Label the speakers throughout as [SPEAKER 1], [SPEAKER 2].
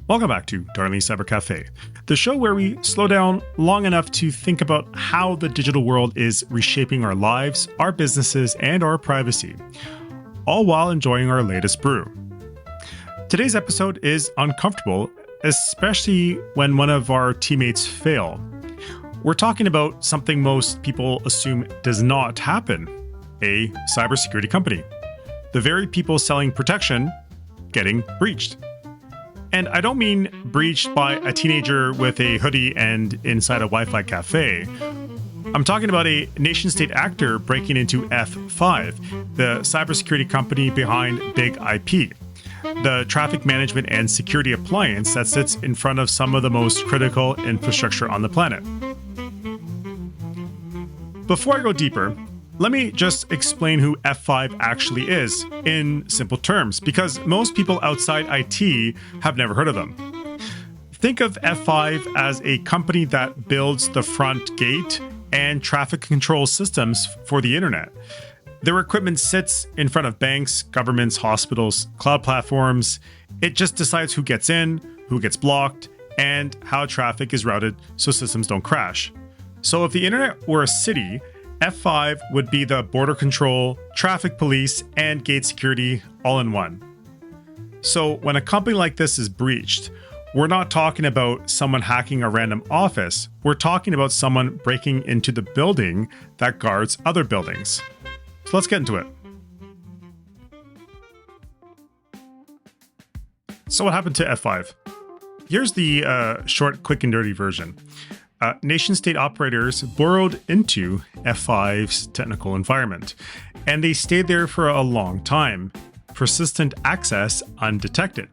[SPEAKER 1] Welcome back to Darling Cyber Cafe, the show where we slow down long enough to think about how the digital world is reshaping our lives, our businesses, and our privacy, all while enjoying our latest brew. Today's episode is uncomfortable, especially when one of our teammates fail. We're talking about something most people assume does not happen: a cybersecurity company. The very people selling protection getting breached. And I don't mean breached by a teenager with a hoodie and inside a Wi-Fi cafe. I'm talking about a nation-state actor breaking into F5, the cybersecurity company behind Big IP, the traffic management and security appliance that sits in front of some of the most critical infrastructure on the planet. Before I go deeper, let me just explain who F5 actually is in simple terms, because most people outside IT have never heard of them. Think of F5 as a company that builds the front gate and traffic control systems for the internet. Their equipment sits in front of banks, governments, hospitals, cloud platforms. It just decides who gets in, who gets blocked, and how traffic is routed so systems don't crash. So if the internet were a city, F5 would be the border control, traffic police, and gate security all in one. So when a company like this is breached, we're not talking about someone hacking a random office. We're talking about someone breaking into the building that guards other buildings. So let's get into it. So what happened to F5? Here's the short, quick, and dirty version. Nation-state operators burrowed into F5's technical environment, and they stayed there for a long time. Persistent access undetected.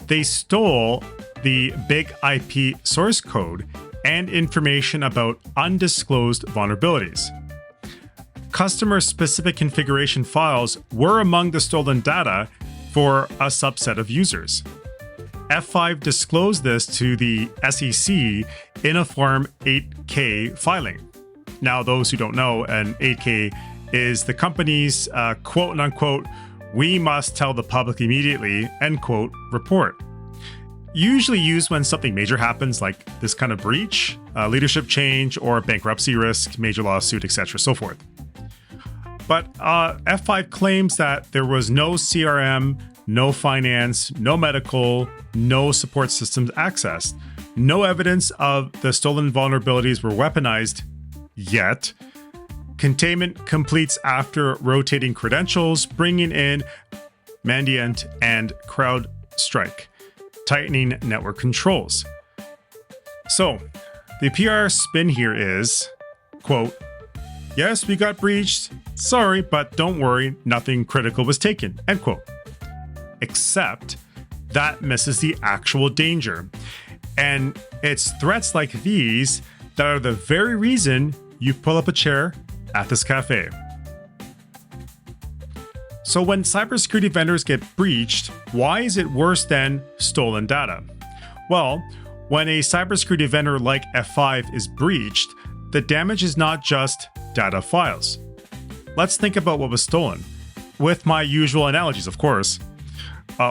[SPEAKER 1] They stole the Big IP source code and information about undisclosed vulnerabilities. Customer-specific configuration files were among the stolen data for a subset of users. F5 disclosed this to the SEC in a Form 8K filing. Now, those who don't know, an 8K is the company's quote-unquote, "we must tell the public immediately," end quote, report. Usually used when something major happens, like this kind of breach, leadership change, or bankruptcy risk, major lawsuit, etc., so forth. But F5 claims that there was no CRM, no finance, no medical, no support systems accessed. No evidence of the stolen vulnerabilities were weaponized yet. Containment completes after rotating credentials, bringing in Mandiant and CrowdStrike, tightening network controls. So the PR spin here is, quote, "Yes, we got breached. Sorry, but don't worry, nothing critical was taken," end quote. Except that misses the actual danger. And it's threats like these that are the very reason you pull up a chair at this cafe. So when cybersecurity vendors get breached, why is it worse than stolen data? Well, when a cybersecurity vendor like F5 is breached, the damage is not just data files. Let's think about what was stolen, with my usual analogies, of course.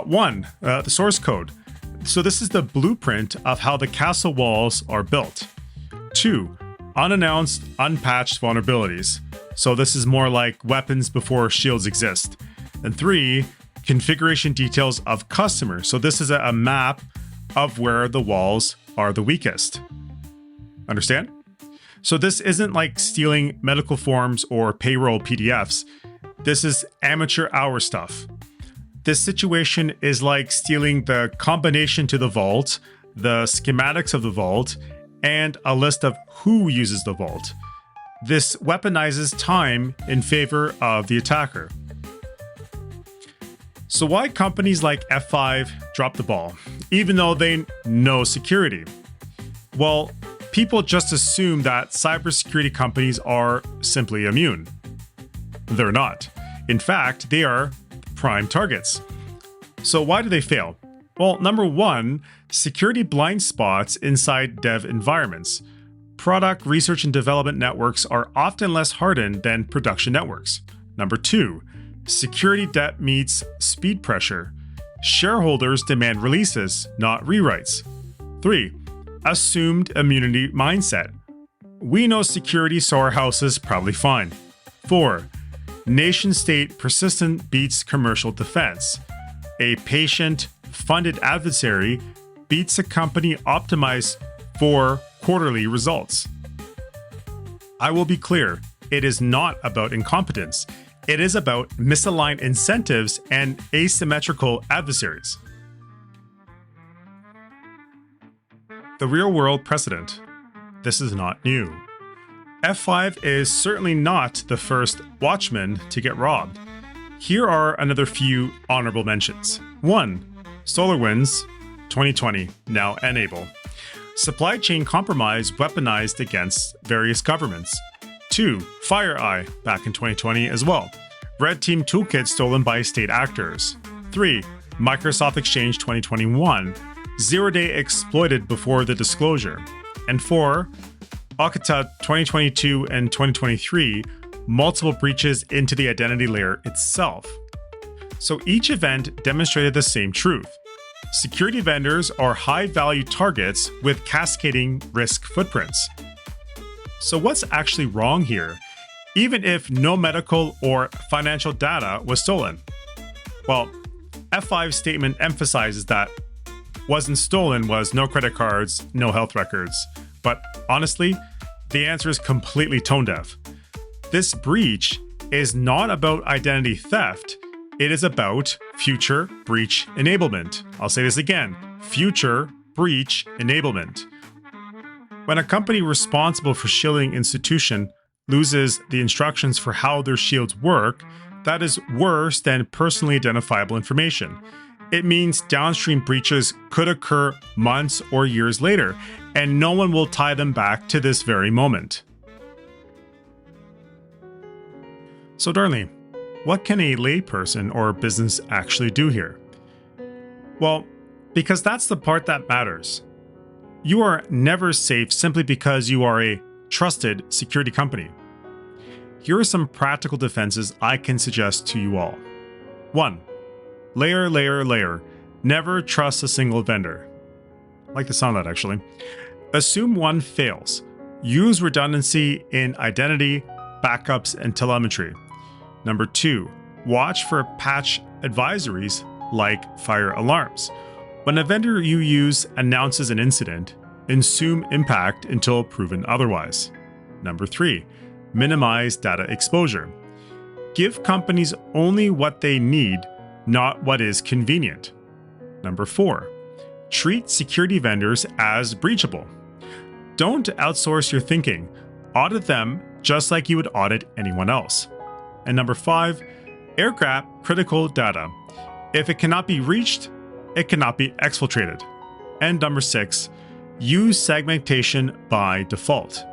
[SPEAKER 1] One, the source code. So this is the blueprint of how the castle walls are built. Two, unannounced, unpatched vulnerabilities. So this is more like weapons before shields exist. And three, configuration details of customers. So this is a map of where the walls are the weakest. Understand? So this isn't like stealing medical forms or payroll PDFs. This is amateur hour stuff. This situation is like stealing the combination to the vault, the schematics of the vault, and a list of who uses the vault. This weaponizes time in favor of the attacker. So why companies like F5 drop the ball, even though they know security? Well, people just assume that cybersecurity companies are simply immune. They're not. In fact, they are prime targets. So why do they fail? Well, number one, security blind spots inside dev environments. Product research and development networks are often less hardened than production networks. Number two, security debt meets speed pressure. Shareholders demand releases, not rewrites. 3. Assumed immunity mindset. We know security, so our house is probably fine. 4. Nation-state persistent beats commercial defense. A patient-funded adversary beats a company optimized for quarterly results. I will be clear, it is not about incompetence. It is about misaligned incentives and asymmetrical adversaries. The real-world precedent. This is not new. F5 is certainly not the first watchman to get robbed. Here are another few honorable mentions. 1. SolarWinds 2020, now Enable. Supply chain compromise weaponized against various governments. 2. FireEye, back in 2020 as well. Red Team toolkit stolen by state actors. 3. Microsoft Exchange 2021. Zero-day exploited before the disclosure. And 4. Okta 2022 and 2023. Multiple breaches into the identity layer itself. So each event demonstrated the same truth. Security vendors are high-value targets with cascading risk footprints. So what's actually wrong here, even if no medical or financial data was stolen? Well, F5's statement emphasizes that wasn't stolen was no credit cards, no health records. But honestly, the answer is completely tone deaf. This breach is not about identity theft. It is about future breach enablement. I'll say this again, future breach enablement. When a company responsible for shielding institution loses the instructions for how their shields work, that is worse than personally identifiable information. It means downstream breaches could occur months or years later, and no one will tie them back to this very moment. So Darlene, what can a layperson or business actually do here? Well, because that's the part that matters. You are never safe simply because you are a trusted security company. Here are some practical defenses I can suggest to you all. 1. Layer. Never trust a single vendor. I like the sound of that, actually. Assume one fails. Use redundancy in identity, backups, and telemetry. Number 2. Watch for patch advisories like fire alarms. When a vendor you use announces an incident, assume impact until proven otherwise. Number 3. Minimize data exposure. Give companies only what they need, not what is convenient. Number 4. Treat security vendors as breachable. Don't outsource your thinking. Audit them just like you would audit anyone else. And number 5, air-gap critical data. If it cannot be reached, it cannot be exfiltrated. And number 6, use segmentation by default.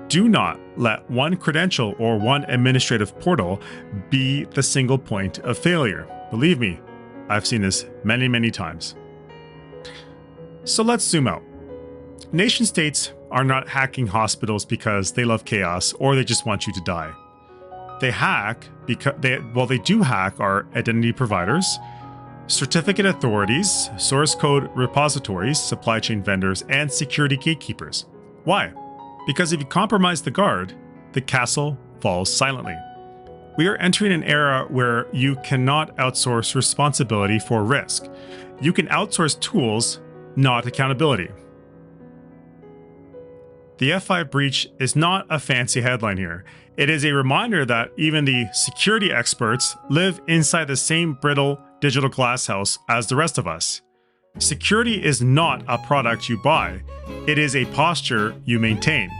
[SPEAKER 1] Do not let one credential or one administrative portal be the single point of failure. Believe me, I've seen this many times. So let's zoom out. Nation states are not hacking hospitals because they love chaos or they just want you to die. They hack because they do hack our identity providers, certificate authorities, source code repositories, supply chain vendors, and security gatekeepers. Why? Because if you compromise the guard, the castle falls silently. We are entering an era where you cannot outsource responsibility for risk. You can outsource tools, not accountability. The F5 breach is not a fancy headline here. It is a reminder that even the security experts live inside the same brittle digital glasshouse as the rest of us. Security is not a product you buy. It is a posture you maintain.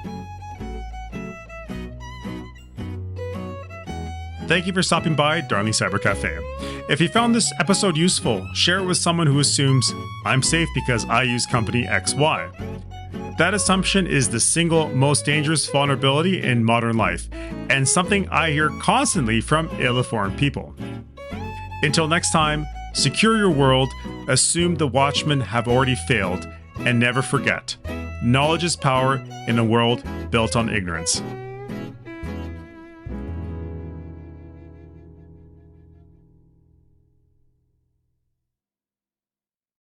[SPEAKER 1] Thank you for stopping by Darnley Cyber Cafe. If you found this episode useful, share it with someone who assumes I'm safe because I use company XY. That assumption is the single most dangerous vulnerability in modern life, and something I hear constantly from ill-informed people. Until next time, secure your world, assume the watchmen have already failed, and never forget, knowledge is power in a world built on ignorance.